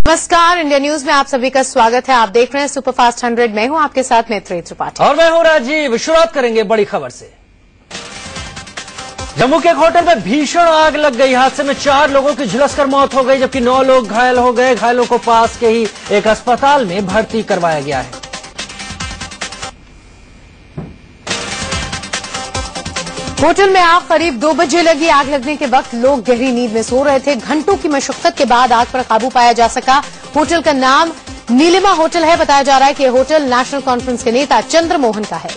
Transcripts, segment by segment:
नमस्कार, India news में आप सभी का स्वागत है। आप देख रहे हैं सुपरफास्ट 100। मैं हूं आपके साथ मैत्री त्रिपाठी और मैं हूं राजीव। शुरुआत करेंगे बड़ी खबर से। जम्मू के एक होटल में भीषण आग लग गई। हादसे में 4 लोगों की झुलसकर मौत हो गई, जबकि 9 लोग घायल हो गए। घायलों को पास के ही एक अस्पताल में भर्ती करवाया गया है। होटल में आग करीब 2 बजे लगी। आग लगने के वक्त लोग गहरी नींद में सो रहे थे। घंटों की मशक्कत के बाद आग पर काबू पाया जा सका। होटल का नाम नीलिमा होटल है। बताया जा रहा है कि यह होटल नेशनल कॉन्फ्रेंस के नेता चंद्रमोहन का है।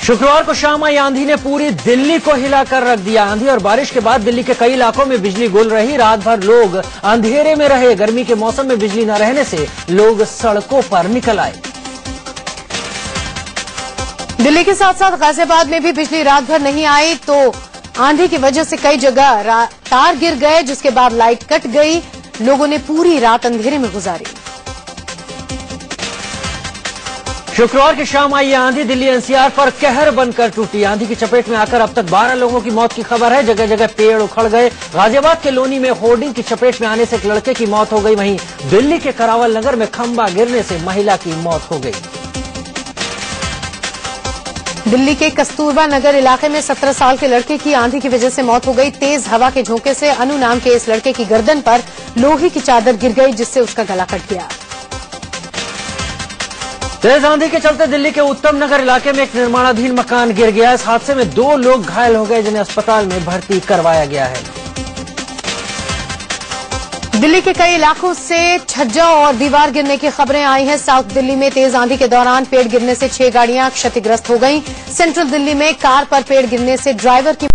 शुक्रवार को शाम आई आंधी ने पूरी दिल्ली को हिलाकर रख दिया। आंधी और बारिश के बाद दिल्ली के कई इलाकों में बिजली गुल रही। रात भर लोग अंधेरे में रहे। गर्मी के मौसम में बिजली न रहने से लोग सड़कों पर निकल आए। दिल्ली के साथ साथ गाजियाबाद में भी बिजली रात भर नहीं आई, तो आंधी की वजह से कई जगह तार गिर गए, जिसके बाद लाइट कट गई। लोगों ने पूरी रात अंधेरे में गुजारी। शुक्रवार की शाम आई आंधी दिल्ली एनसीआर पर कहर बनकर टूटी। आंधी की चपेट में आकर अब तक 12 लोगों की मौत की खबर है। जगह जगह पेड़ उखड़ गए। गाजियाबाद के लोनी में होर्डिंग की चपेट में आने से एक लड़के की मौत हो गई। वहीं दिल्ली के करावल नगर में खंबा गिरने से महिला की मौत हो गई। दिल्ली के कस्तूरबा नगर इलाके में 17 साल के लड़के की आंधी की वजह से मौत हो गई। तेज हवा के झोंके से अनु नाम के इस लड़के की गर्दन पर लोहे की चादर गिर गई, जिससे उसका गला कट गया। तेज आंधी के चलते दिल्ली के उत्तम नगर इलाके में एक निर्माणाधीन मकान गिर गया। इस हादसे में 2 लोग घायल हो गए, जिन्हें अस्पताल में भर्ती करवाया गया है। दिल्ली के कई इलाकों से छज्जा और दीवार गिरने की खबरें आई हैं। साउथ दिल्ली में तेज आंधी के दौरान पेड़ गिरने से 6 गाड़ियां क्षतिग्रस्त हो गईं। सेंट्रल दिल्ली में कार पर पेड़ गिरने से ड्राइवर की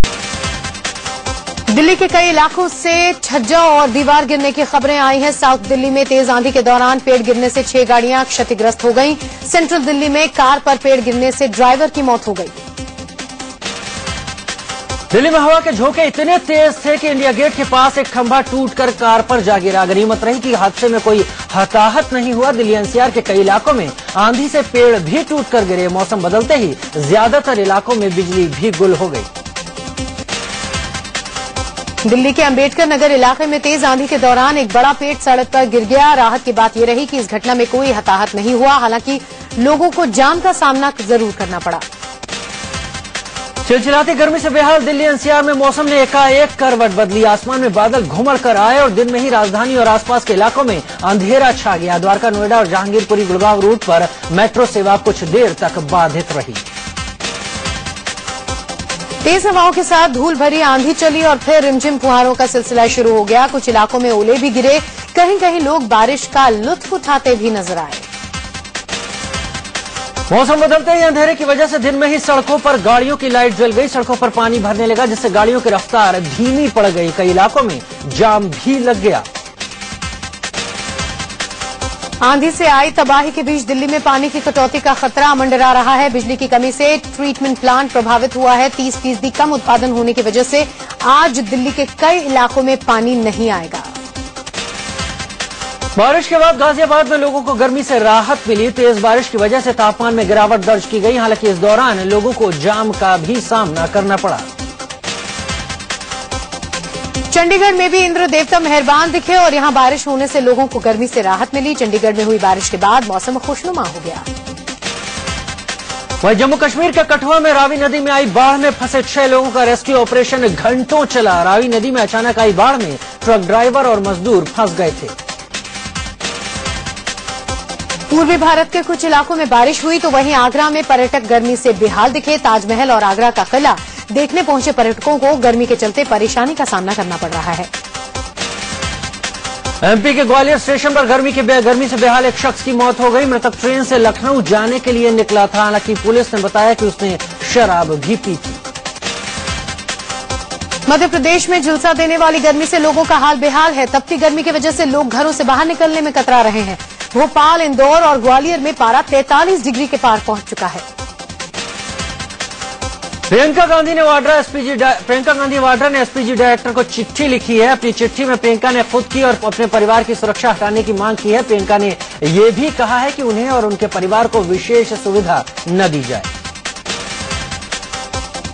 दिल्ली के कई इलाकों से छज्जा और दीवार गिरने की खबरें आई हैं। साउथ दिल्ली में तेज आंधी के दौरान पेड़ गिरने से 6 गाड़ियां क्षतिग्रस्त हो गईं। सेंट्रल दिल्ली में कार पर पेड़ गिरने से ड्राइवर की मौत हो गई। दिल्ली में हवा के झोंके इतने तेज थे कि इंडिया गेट के पास एक खंभा टूटकर कार पर जा गिरा। गनीमत रही कि हादसे में कोई हताहत नहीं हुआ। दिल्ली एनसीआर के कई इलाकों में आंधी से पेड़ भी टूटकर गिरे। मौसम बदलते ही ज्यादातर इलाकों में बिजली भी गुल हो गई। दिल्ली के अंबेडकर नगर इलाके में तेज आंधी के दौरान एक बड़ा पेड़ सड़क पर गिर गया। राहत की बात यह रही कि इस घटना में कोई हताहत नहीं हुआ। हालांकि लोगों को जाम का सामना जरूर करना पड़ा। चिलचिलाती गर्मी से बेहाल दिल्ली एनसीआर में मौसम ने एकाएक करवट बदली। आसमान में बादल घुमड़ कर आए और दिन में ही राजधानी और आसपास के इलाकों में अंधेरा छा गया। द्वारका, नोएडा और जहांगीरपुरी गुड़गांव रूट पर मेट्रो सेवा कुछ देर तक बाधित रही। तेज हवाओं के साथ धूल भरी आंधी चली और फिर रिमझिम फुहारों का सिलसिला शुरू हो गया। कुछ इलाकों में ओले भी गिरे। कहीं कहीं लोग बारिश का लुत्फ उठाते भी नजर आए। मौसम बदलते ही अंधेरे की वजह से दिन में ही सड़कों पर गाड़ियों की लाइट जल गई। सड़कों पर पानी भरने लगा, जिससे गाड़ियों की रफ्तार धीमी पड़ गई। कई इलाकों में जाम भी लग गया। आंधी से आई तबाही के बीच दिल्ली में पानी की कटौती का खतरा मंडरा रहा है। बिजली की कमी से ट्रीटमेंट प्लांट प्रभावित हुआ है। 30% कम उत्पादन होने की वजह से आज दिल्ली के कई इलाकों में पानी नहीं आएगा। बारिश के बाद गाजियाबाद में लोगों को गर्मी से राहत मिली। तेज बारिश की वजह से तापमान में गिरावट दर्ज की गई। हालांकि इस दौरान लोगों को जाम का भी सामना करना पड़ा। चंडीगढ़ में भी इंद्र देवता मेहरबान दिखे और यहां बारिश होने से लोगों को गर्मी से राहत मिली। चंडीगढ़ में हुई बारिश के बाद मौसम खुशनुमा हो गया। वहीं जम्मू कश्मीर के कठुआ में रावी नदी में आई बाढ़ में फंसे 6 लोगों का रेस्क्यू ऑपरेशन घंटों चला। रावी नदी में अचानक आई बाढ़ में ट्रक ड्राइवर और मजदूर फंस गए थे। पूर्वी भारत के कुछ इलाकों में बारिश हुई, तो वहीं आगरा में पर्यटक गर्मी से बेहाल दिखे। ताजमहल और आगरा का किला देखने पहुंचे पर्यटकों को गर्मी के चलते परेशानी का सामना करना पड़ रहा है। एमपी के ग्वालियर स्टेशन पर गर्मी से बेहाल एक शख्स की मौत हो गई। मृतक ट्रेन से लखनऊ जाने के लिए निकला था। हालांकि पुलिस ने बताया कि उसने शराब भी पी थी। मध्य प्रदेश में झुलसा देने वाली गर्मी से लोगों का हाल बेहाल है। तपती गर्मी की वजह से लोग घरों से बाहर निकलने में कतरा रहे हैं। भोपाल, इंदौर और ग्वालियर में पारा 43 डिग्री के पार पहुंच चुका है। प्रियंका गांधी वाड्रा ने एसपीजी डायरेक्टर को चिट्ठी लिखी है। अपनी चिट्ठी में प्रियंका ने खुद की और अपने परिवार की सुरक्षा हटाने की मांग की है। प्रियंका ने यह भी कहा है कि उन्हें और उनके परिवार को विशेष सुविधा न दी जाए।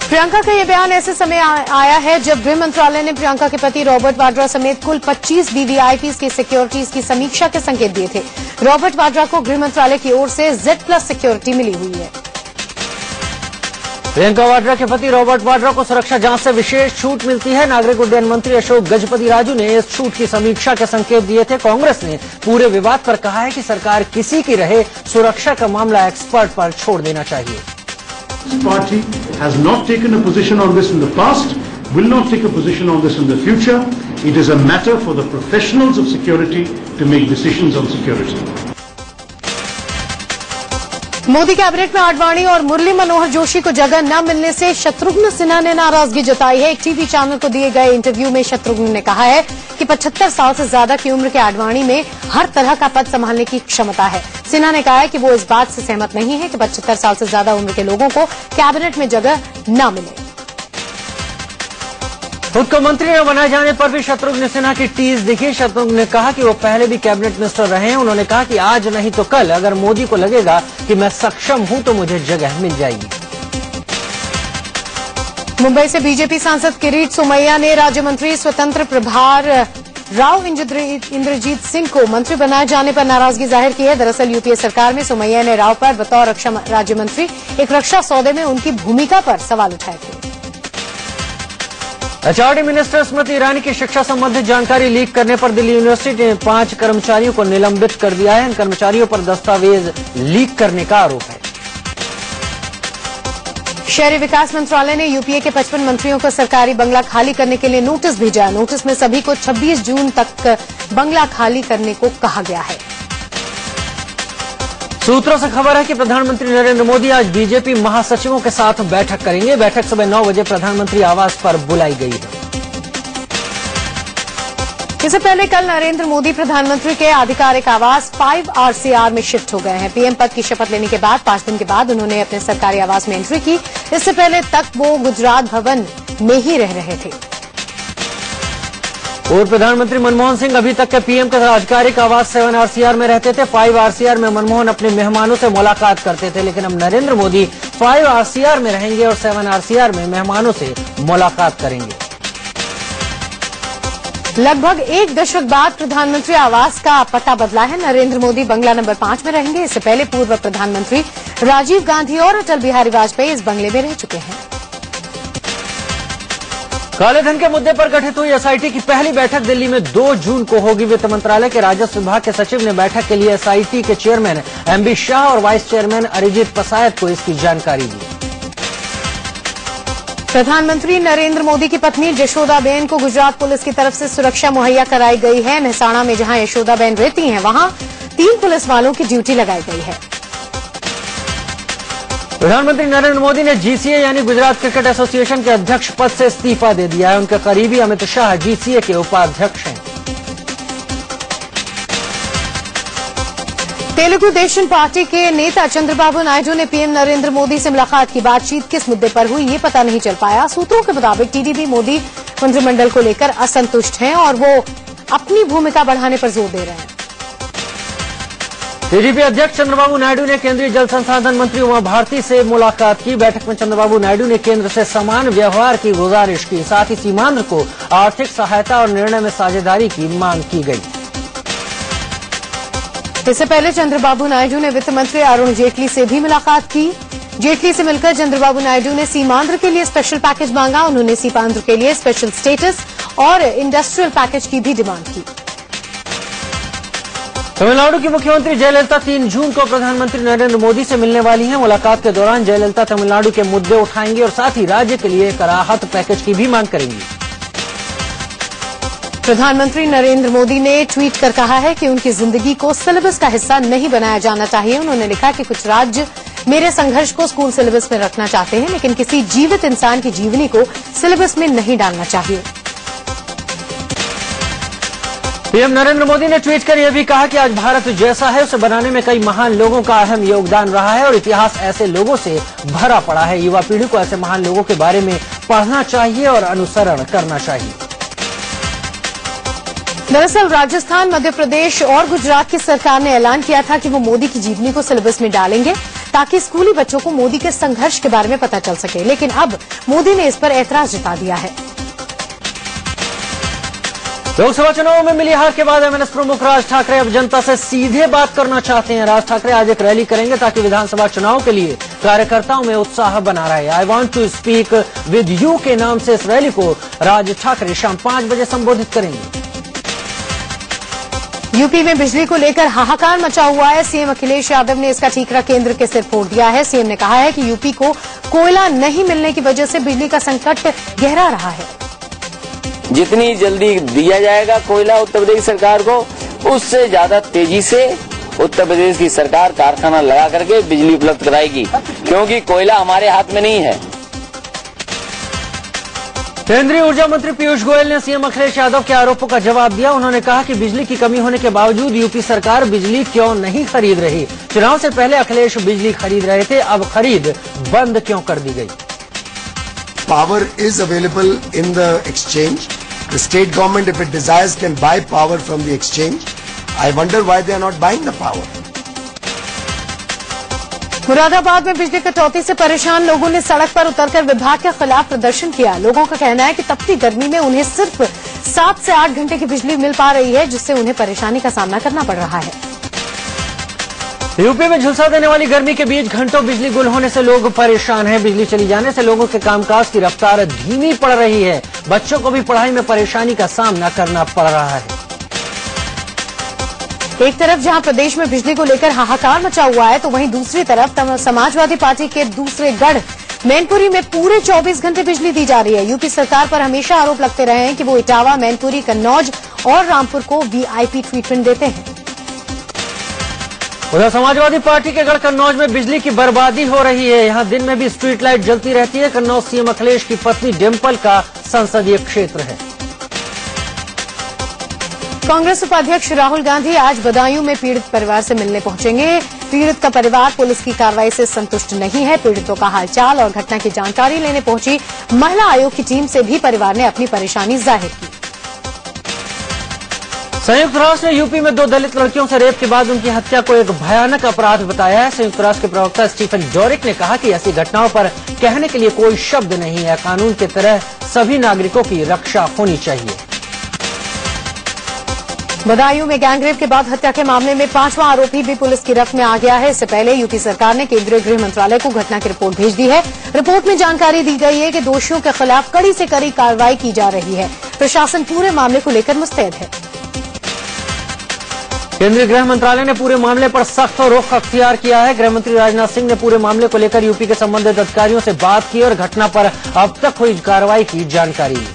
प्रियंका का ये बयान ऐसे समय आया है जब गृह मंत्रालय ने प्रियंका के पति रॉबर्ट वाड्रा समेत कुल 25 वीवीआईपीज की सिक्योरिटीज की समीक्षा के संकेत दिए थे। रॉबर्ट वाड्रा को गृह मंत्रालय की ओर से Z+ सिक्योरिटी मिली हुई है। प्रियंका वाड्रा के पति रॉबर्ट वाड्रा को सुरक्षा जांच से विशेष छूट मिलती है। नागरिक उड्डयन मंत्री अशोक गजपति राजू ने इस छूट की समीक्षा के संकेत दिए थे। कांग्रेस ने पूरे विवाद पर कहा है कि सरकार किसी की रहे सुरक्षा का मामला एक्सपर्ट पर छोड़ देना चाहिए। This party has not taken a position on this in the past, will not take a position on this in the future. It is a matter for the professionals of security to make decisions on security. Modi cabinet में आडवाणी और मुरली मनोहर जोशी को जगह न मिलने से शत्रुघ्न सिन्हा ने नाराजगी जताई है। एक टीवी चैनल को दिए गए इंटरव्यू में शत्रुघ्न ने कहा है कि 75 साल से ज्यादा की उम्र के आडवाणी में हर तरह का पद संभालने की क्षमता है। सिन्हा ने कहा है कि वो इस बात से सहमत नहीं है कि 75 साल से ज्यादा उम्र के लोगों को कैबिनेट में जगह न मिले। खुद को मंत्री न बनाए जाने पर भी शत्रुघ्न सिन्हा की टीज दिखी। शत्रुघ्न ने कहा कि वो पहले भी कैबिनेट मिनिस्टर रहे हैं। उन्होंने कहा कि आज नहीं तो कल अगर मोदी को लगेगा कि मैं सक्षम हूं तो मुझे जगह मिल जाएगी। मुंबई से बीजेपी सांसद किरीट सोमैया ने राज्य मंत्री स्वतंत्र प्रभार राव इंद्रजीत सिंह को मंत्री बनाए जाने पर नाराजगी जाहिर की है। दरअसल यूपीए सरकार में सोमैया ने राव पर बतौर रक्षा राज्य मंत्री एक रक्षा सौदे में उनकी भूमिका पर सवाल उठाए थे। एचआरडी मिनिस्टर स्मृति ईरानी की शिक्षा संबंधित जानकारी लीक करने पर दिल्ली यूनिवर्सिटी ने 5 कर्मचारियों को निलंबित कर दिया है। इन कर्मचारियों पर दस्तावेज लीक करने का आरोप है। शहरी विकास मंत्रालय ने यूपीए के 55 मंत्रियों को सरकारी बंगला खाली करने के लिए नोटिस भेजा। नोटिस में सभी को 26 जून तक बंगला खाली करने को कहा गया है। सूत्रों से खबर है कि प्रधानमंत्री नरेंद्र मोदी आज बीजेपी महासचिवों के साथ बैठक करेंगे। बैठक सुबह 9 बजे प्रधानमंत्री आवास पर बुलाई गई है। इससे पहले कल नरेंद्र मोदी प्रधानमंत्री के आधिकारिक आवास 5 RCR में शिफ्ट हो गए हैं। पीएम पद की शपथ लेने के बाद 5 दिन के बाद उन्होंने अपने सरकारी आवास में एंट्री की। इससे पहले तक वो गुजरात भवन में ही रह रहे थे। पूर्व प्रधानमंत्री मनमोहन सिंह अभी तक के पीएम के आधिकारिक आवास 7 RCR में रहते थे। 5 RCR में मनमोहन अपने मेहमानों से मुलाकात करते थे, लेकिन अब नरेंद्र मोदी 5 RCR में रहेंगे और 7 RCR में मेहमानों से मुलाकात करेंगे। लगभग 1 दशक बाद प्रधानमंत्री आवास का पता बदला है। नरेंद्र मोदी बंगला नंबर 5 में रहेंगे। इससे पहले पूर्व प्रधानमंत्री राजीव गांधी और अटल बिहारी वाजपेयी इस बंगले में रह चुके हैं। काले धन के मुद्दे पर गठित हुई एसआईटी की पहली बैठक दिल्ली में 2 जून को होगी। वित्त मंत्रालय के राजस्व विभाग के सचिव ने बैठक के लिए एसआईटी के चेयरमैन एमबी शाह और वाइस चेयरमैन अरिजीत पसायत को इसकी जानकारी दी। प्रधानमंत्री नरेंद्र मोदी की पत्नी यशोदाबेन को गुजरात पुलिस की तरफ से सुरक्षा मुहैया कराई गई है। मेहसाणा में जहां यशोदाबेन रहती हैं, वहां 3 पुलिस वालों की ड्यूटी लगाई गई है। प्रधानमंत्री नरेंद्र मोदी ने जीसीए यानी गुजरात क्रिकेट एसोसिएशन के अध्यक्ष पद से इस्तीफा दे दिया है। उनके करीबी अमित शाह जीसीए के उपाध्यक्ष हैं। तेलुगु देशम पार्टी के नेता चंद्रबाबू नायडू ने पीएम नरेंद्र मोदी से मुलाकात की। बातचीत किस मुद्दे पर हुई ये पता नहीं चल पाया। सूत्रों के मुताबिक टीडीपी मोदी मंत्रिमंडल को लेकर असंतुष्ट हैं और वो अपनी भूमिका बढ़ाने पर जोर दे रहे हैं। टीडीपी अध्यक्ष चंद्रबाबू नायडू ने केंद्रीय जल संसाधन मंत्री उमा भारती से मुलाकात की। बैठक में चंद्रबाबू नायडू ने केंद्र से समान व्यवहार की गुजारिश की। साथ ही सीमांध्र को आर्थिक सहायता और निर्णय में साझेदारी की मांग की गई। इससे पहले चंद्रबाबू नायडू ने वित्त मंत्री अरुण जेटली से भी मुलाकात की। जेटली से मिलकर चंद्रबाबू नायडू ने सीमांध्र के लिए स्पेशल पैकेज मांगा। उन्होंने सीमांध्र के लिए स्पेशल स्टेटस और इंडस्ट्रियल पैकेज की भी डिमांड की। तमिलनाडु की मुख्यमंत्री जयललिता 3 जून को प्रधानमंत्री नरेंद्र मोदी से मिलने वाली हैं। मुलाकात के दौरान जयललिता तमिलनाडु के मुद्दे उठाएंगी और साथ ही राज्य के लिए एक राहत पैकेज की भी मांग करेंगी। प्रधानमंत्री नरेंद्र मोदी ने ट्वीट कर कहा है कि उनकी जिंदगी को सिलेबस का हिस्सा नहीं बनाया जाना चाहिए। उन्होंने लिखा कि कुछ राज्य मेरे संघर्ष को स्कूल सिलेबस में रखना चाहते हैं, लेकिन किसी जीवित इंसान की जीवनी को सिलेबस में नहीं डालना चाहिए। पीएम नरेंद्र मोदी ने ट्वीट कर यह भी कहा कि आज भारत जैसा है उसे बनाने में कई महान लोगों का अहम योगदान रहा है और इतिहास ऐसे लोगों से भरा पड़ा है। युवा पीढ़ी को ऐसे महान लोगों के बारे में पढ़ना चाहिए और अनुसरण करना चाहिए। दरअसल राजस्थान, मध्य प्रदेश और गुजरात की सरकार ने ऐलान किया था कि वो मोदी की जीवनी को सिलेबस में डालेंगे ताकि स्कूली बच्चों को मोदी के संघर्ष के बारे में पता चल सके। लेकिन अब मोदी ने इस पर ऐतराज जता दिया है। लोकसभा चुनाव में मिली हार के बाद एमएनएस प्रमुख राज ठाकरे अब जनता से सीधे बात करना चाहते हैं। राज ठाकरे आज एक रैली करेंगे ताकि विधानसभा चुनाव के लिए कार्यकर्ताओं में उत्साह बना रहे। I want to speak with you के नाम से इस रैली को राज ठाकरे शाम 5 बजे संबोधित करेंगे। यूपी में बिजली को लेकर हाहाकार मचा हुआ है। सीएम अखिलेश यादव ने इसका ठीकरा केंद्र के सिर फोड़ दिया है। सीएम ने कहा है कि यूपी को कोयला नहीं मिलने की वजह से बिजली का संकट गहरा रहा है। जितनी जल्दी दिया जाएगा कोयला उत्तर प्रदेश सरकार को, उससे ज्यादा तेजी से उत्तर प्रदेश की सरकार कारखाना लगा करके बिजली उपलब्ध कराएगी, क्योंकि कोयला हमारे हाथ में नहीं है। केंद्रीय ऊर्जा मंत्री पीयूष गोयल ने सीएम अखिलेश यादव के आरोपों का जवाब दिया। उन्होंने कहा कि बिजली की कमी होने के बावजूद यूपी सरकार बिजली क्यों नहीं खरीद रही। चुनाव से पहले अखिलेश बिजली खरीद रहे थे, अब खरीद बंद क्यों कर दी गई। Power is available in the exchange. The state government, if it desires, can buy power from the exchange. I wonder why they are not buying the power. Moradabad में बिजली कटौती से परेशान लोगों ने सड़क पर उतरकर विभाग के खिलाफ प्रदर्शन किया। लोगों का कहना है कि तपती गर्मी में उन्हें सिर्फ 7 से 8 घंटे की बिजली मिल पा रही है, जिससे उन्हें परेशानी का सामना करना पड़ रहा है। यूपी में झुलसा देने वाली गर्मी के बीच घंटों बिजली गुल होने से लोग परेशान हैं। बिजली चली जाने से लोगों के कामकाज की रफ्तार धीमी पड़ रही है। बच्चों को भी पढ़ाई में परेशानी का सामना करना पड़ रहा है। एक तरफ जहां प्रदेश में बिजली को लेकर हाहाकार मचा हुआ है, तो वहीं दूसरी तरफ समाजवादी पार्टी के दूसरे गढ़ मैनपुरी में पूरे 24 घंटे बिजली दी जा रही है। यूपी सरकार पर हमेशा आरोप लगते रहे हैं कि वो इटावा, मैनपुरी, कन्नौज और रामपुर को वीआईपी ट्रीटमेंट देते हैं। उधर समाजवादी पार्टी के गढ़ कन्नौज में बिजली की बर्बादी हो रही है। यहां दिन में भी स्ट्रीट लाइट जलती रहती है। कन्नौज सीएम अखिलेश की पत्नी डिंपल का संसदीय क्षेत्र है। कांग्रेस उपाध्यक्ष राहुल गांधी आज बदायूं में पीड़ित परिवार से मिलने पहुंचेंगे। पीड़ित का परिवार पुलिस की कार्रवाई से संतुष्ट नहीं है। पीड़ितों का हालचाल और घटना की जानकारी लेने पहुंची महिला आयोग की टीम से भी परिवार ने अपनी परेशानी जाहिर की। संयुक्त राष्ट्र ने यूपी में 2 दलित लड़कियों से रेप के बाद उनकी हत्या को एक भयानक अपराध बताया है। संयुक्त राष्ट्र के प्रवक्ता स्टीफन डोरिक ने कहा कि ऐसी घटनाओं पर कहने के लिए कोई शब्द नहीं है। कानून की तरह सभी नागरिकों की रक्षा होनी चाहिए। बदायूं में गैंगरेप के बाद हत्या के मामले में 5वां आरोपी भी पुलिस की गिरफ्त में आ गया है। इससे पहले यूपी सरकार ने केंद्रीय गृह मंत्रालय को घटना की रिपोर्ट भेज दी है। रिपोर्ट में जानकारी दी गई है कि दोषियों के खिलाफ कड़ी से कड़ी कार्रवाई की जा रही है। प्रशासन पूरे मामले को लेकर मुस्तैद है। केंद्रीय गृह मंत्रालय ने पूरे मामले पर सख्त रुख अख्तियार किया है। गृह मंत्री राजनाथ सिंह ने पूरे मामले को लेकर यूपी के संबंधित अधिकारियों से बात की और घटना पर अब तक हुई कार्रवाई की जानकारी ली।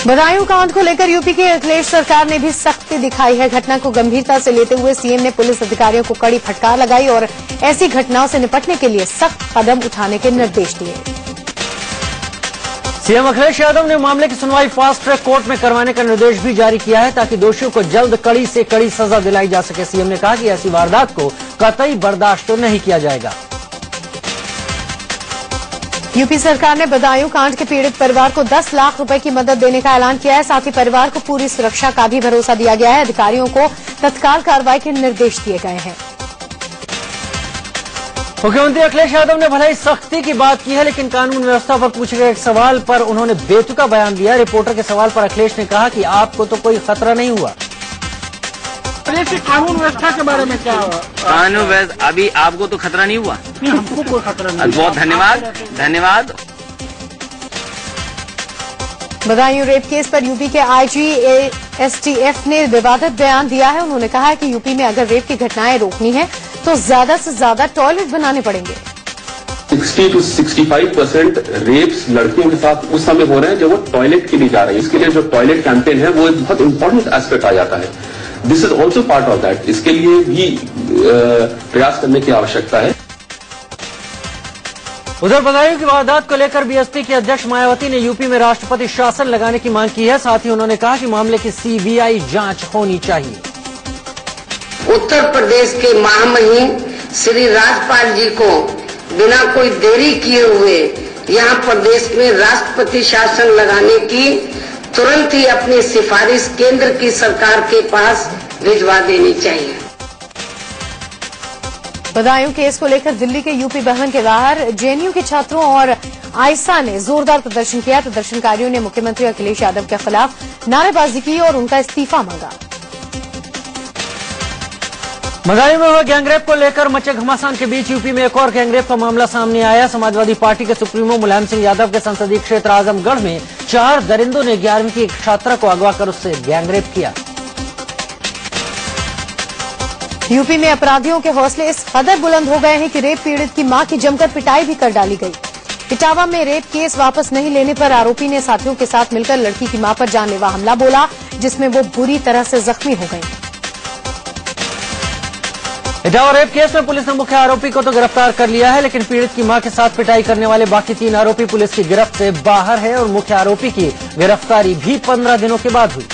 बदायूं कांड को लेकर यूपी की अखिलेश सरकार ने भी सख्ती दिखाई है। घटना को गंभीरता से लेते हुए सीएम ने पुलिस अधिकारियों को कड़ी फटकार लगाई और ऐसी घटनाओं से निपटने के लिए सख्त कदम उठाने के निर्देश दिए। सीएम अखिलेश यादव ने मामले की सुनवाई फास्ट ट्रैक कोर्ट में करवाने का निर्देश भी जारी किया है ताकि दोषियों को जल्द कड़ी से कड़ी सजा दिलाई जा सके। सीएम ने कहा कि ऐसी वारदात को कतई बर्दाश्त तो नहीं किया जाएगा। यूपी सरकार ने बदायूं कांड के पीड़ित परिवार को 10 लाख रुपए की मदद देने का ऐलान किया है। साथ ही परिवार को पूरी सुरक्षा का भी भरोसा दिया गया है। अधिकारियों को तत्काल कार्रवाई के निर्देश दिए गए हैं। मुख्यमंत्री अखिलेश यादव ने भले ही सख्ती की बात की है, लेकिन कानून व्यवस्था पर पूछे गए एक सवाल पर उन्होंने बेतुका बयान दिया। रिपोर्टर के सवाल पर अखिलेश ने कहा कि आपको तो कोई खतरा नहीं हुआ। कानून व्यवस्था के बारे में क्या हुआ? कानून व्यवस्था अभी आपको तो खतरा नहीं हुआ? नहीं, हमको कोई खतरा नहीं। बहुत धन्यवाद। बदायूं रेप केस पर यूपी के आईजी एसटीएफ ने विवादित बयान दिया है। उन्होंने कहा है कि यूपी में अगर रेप की घटनाएं रोकनी है तो ज्यादा से ज्यादा टॉयलेट बनाने पड़ेंगे। 60 to 65% रेप्स लड़कियों के साथ उस समय हो रहे हैं जब वो टॉयलेट के लिए जा रहे हैं। इसके लिए जो टॉयलेट कैंपेन है वो एक बहुत इंपॉर्टेंट एस्पेक्ट आ जाता है। This is also part of that. इसके लिए भी प्रयास करने की आवश्यकता है। उधर बदायूं की वारदात को लेकर बीएसपी की अध्यक्ष मायावती ने यूपी में राष्ट्रपति शासन लगाने की मांग की है। साथ ही उन्होंने कहा कि मामले की सीबीआई जांच होनी चाहिए। उत्तर प्रदेश के महामहिम श्री राज्यपाल जी को बिना कोई देरी किए हुए यहाँ प्रदेश में राष्ट्रपति शासन लगाने की तुरंत ही अपनी सिफारिश केंद्र की सरकार के पास भिजवा देनी चाहिए। बदायूं केस को लेकर दिल्ली के यूपी भवन के बाहर जेएनयू के छात्रों और आयसा ने जोरदार प्रदर्शन किया। प्रदर्शनकारियों ने मुख्यमंत्री अखिलेश यादव के खिलाफ नारेबाजी की और उनका इस्तीफा मांगा। बदायूं में हुए गैंगरेप को लेकर मचे घमासान के बीच यूपी में एक और गैंगरेप का मामला सामने आया। समाजवादी पार्टी के सुप्रीमो मुलायम सिंह यादव के संसदीय क्षेत्र आजमगढ़ में 4 दरिंदों ने 11वीं की एक छात्रा को अगवा कर उससे गैंगरेप किया। यूपी में अपराधियों के हौसले इस कदर बुलंद हो गए हैं कि रेप पीड़ित की मां की जमकर पिटाई भी कर डाली गई। इटावा में रेप केस वापस नहीं लेने पर आरोपी ने साथियों के साथ मिलकर लड़की की मां पर जानलेवा हमला बोला, जिसमें वो बुरी तरह से जख्मी हो गई। इटावा रेप केस में पुलिस ने मुख्य आरोपी को तो गिरफ्तार कर लिया है, लेकिन पीड़ित की मां के साथ पिटाई करने वाले बाकी 3 आरोपी पुलिस की गिरफ्त से बाहर है और मुख्य आरोपी की गिरफ्तारी भी 15 दिनों के बाद हुई।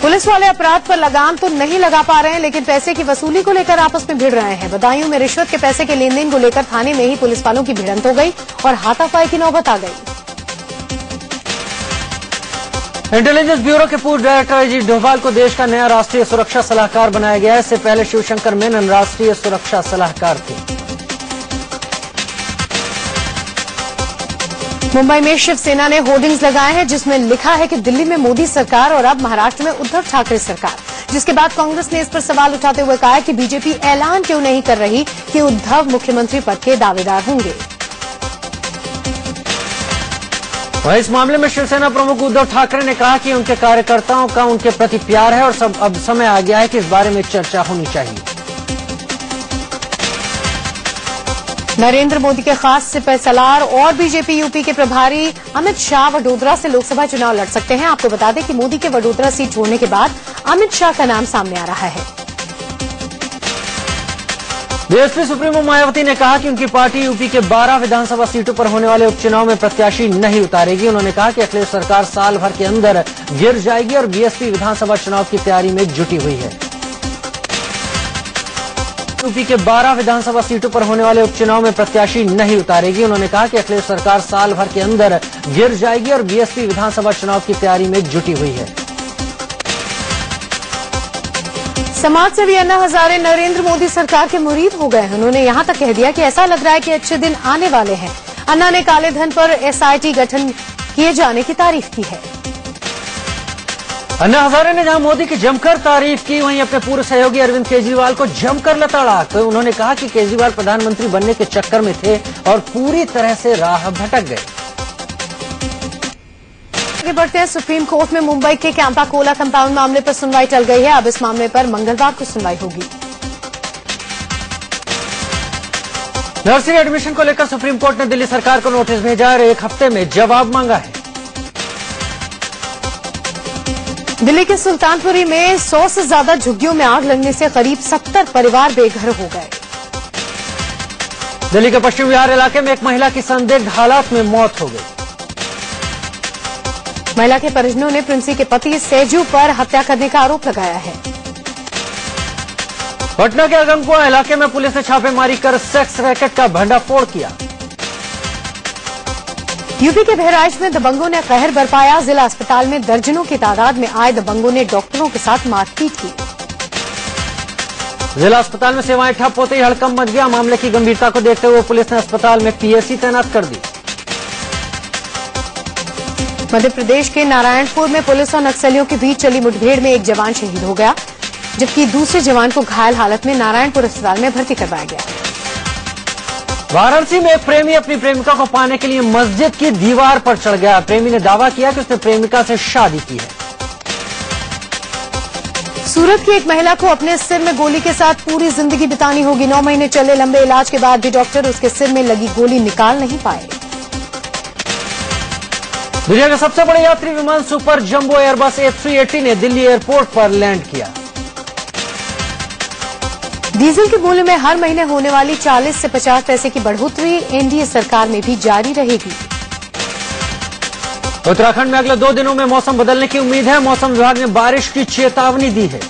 पुलिस वाले अपराध पर लगाम तो नहीं लगा पा रहे हैं, लेकिन पैसे की वसूली को लेकर आपस में भिड़ रहे हैं। बदायूं में रिश्वत के पैसे के लेन देन को लेकर थाने में ही पुलिस वालों की भिड़ंत हो गई और हाथापाई की नौबत आ गई। इंटेलिजेंस ब्यूरो के पूर्व डायरेक्टर अजीत डोभाल को देश का नया राष्ट्रीय सुरक्षा सलाहकार बनाया गया है। इससे पहले शिवशंकर मेनन राष्ट्रीय सुरक्षा सलाहकार थे। मुंबई में शिवसेना ने होर्डिंग्स लगाए हैं जिसमें लिखा है कि दिल्ली में मोदी सरकार और अब महाराष्ट्र में उद्धव ठाकरे सरकार, जिसके बाद कांग्रेस ने इस पर सवाल उठाते हुए कहा कि बीजेपी ऐलान क्यों नहीं कर रही कि उद्धव मुख्यमंत्री पद के दावेदार होंगे। वहीं इस मामले में शिवसेना प्रमुख उद्धव ठाकरे ने कहा कि उनके कार्यकर्ताओं का उनके प्रति प्यार है और अब समय आ गया है कि इस बारे में चर्चा होनी चाहिए। नरेंद्र मोदी के खास सिपह सलार और बीजेपी यूपी के प्रभारी अमित शाह वडोदरा से लोकसभा चुनाव लड़ सकते हैं। आपको बता दें कि मोदी के वडोदरा सीट छोड़ने के बाद अमित शाह का नाम सामने आ रहा है। बीएसपी सुप्रीमो मायावती ने कहा कि उनकी पार्टी यूपी के 12 विधानसभा सीटों पर होने वाले उपचुनाव में प्रत्याशी नहीं उतारेगी। उन्होंने कहा कि अखिलेश सरकार साल भर के अंदर गिर जाएगी और बीएसपी विधानसभा चुनाव की तैयारी में जुटी हुई है। यूपी के 12 विधानसभा सीटों पर होने वाले उपचुनाव में प्रत्याशी नहीं उतारेगी। उन्होंने कहा कि अखिलेश सरकार साल भर के अंदर गिर जाएगी और बीएसपी विधानसभा चुनाव की तैयारी में जुटी हुई है। समाजसेवी अन्ना हजारे नरेंद्र मोदी सरकार के मुरीद हो गए हैं। उन्होंने यहां तक कह दिया कि ऐसा लग रहा है कि अच्छे दिन आने वाले हैं। अन्ना ने काले धन पर एसआईटी गठन किए जाने की तारीफ की है। अन्ना हजारे ने जहां मोदी की जमकर तारीफ की, वहीं अपने पूर्व सहयोगी अरविंद केजरीवाल को जमकर लताड़ा। तो उन्होंने कहा कि केजरीवाल प्रधानमंत्री बनने के चक्कर में थे और पूरी तरह से राह भटक गए। आगे बढ़ते हैं। सुप्रीम कोर्ट में मुंबई के कैंपा कोला कंपाउंड मामले पर सुनवाई टल गई है। अब इस मामले पर मंगलवार को सुनवाई होगी। नर्सरी एडमिशन को लेकर सुप्रीम कोर्ट ने दिल्ली सरकार को नोटिस भेजा और 1 हफ्ते में जवाब मांगा है। दिल्ली के सुल्तानपुरी में 100 से ज्यादा झुग्गियों में आग लगने से करीब 70 परिवार बेघर हो गए। दिल्ली के पश्चिम विहार इलाके में एक महिला की संदिग्ध हालात में मौत हो गई। महिला के परिजनों ने प्रिंसी के पति सेजू पर हत्या करने का आरोप लगाया है। पटना के अगमकुआ इलाके में पुलिस ने छापेमारी कर सेक्स रैकेट का भंडाफोड़ किया। यूपी के बहराइच में दबंगों ने कहर बरपाया। जिला अस्पताल में दर्जनों की तादाद में आए दबंगों ने डॉक्टरों के साथ मारपीट की। जिला अस्पताल में सेवाएं ठप होते ही हड़कंप मच गया। मामले की गंभीरता को देखते हुए पुलिस ने अस्पताल में पीएसी तैनात कर दी। मध्य प्रदेश के नारायणपुर में पुलिस और नक्सलियों के बीच चली मुठभेड़ में एक जवान शहीद हो गया, जबकि दूसरे जवान को घायल हालत में नारायणपुर अस्पताल में भर्ती करवाया गया। वाराणसी में एक प्रेमी अपनी प्रेमिका को पाने के लिए मस्जिद की दीवार पर चढ़ गया। प्रेमी ने दावा किया कि उसने प्रेमिका से शादी की है। सूरत की एक महिला को अपने सिर में गोली के साथ पूरी जिंदगी बितानी होगी। 9 महीने चले लंबे इलाज के बाद भी डॉक्टर उसके सिर में लगी गोली निकाल नहीं पाए। दुनिया का सबसे बड़ा यात्री विमान सुपर जंबो एयरबस A380 ने दिल्ली एयरपोर्ट पर लैंड किया। डीजल के मूल्य में हर महीने होने वाली 40 से 50 पैसे की बढ़ोतरी एनडीए सरकार में भी जारी रहेगी। उत्तराखंड में अगले 2 दिनों में मौसम बदलने की उम्मीद है। मौसम विभाग ने बारिश की चेतावनी दी है।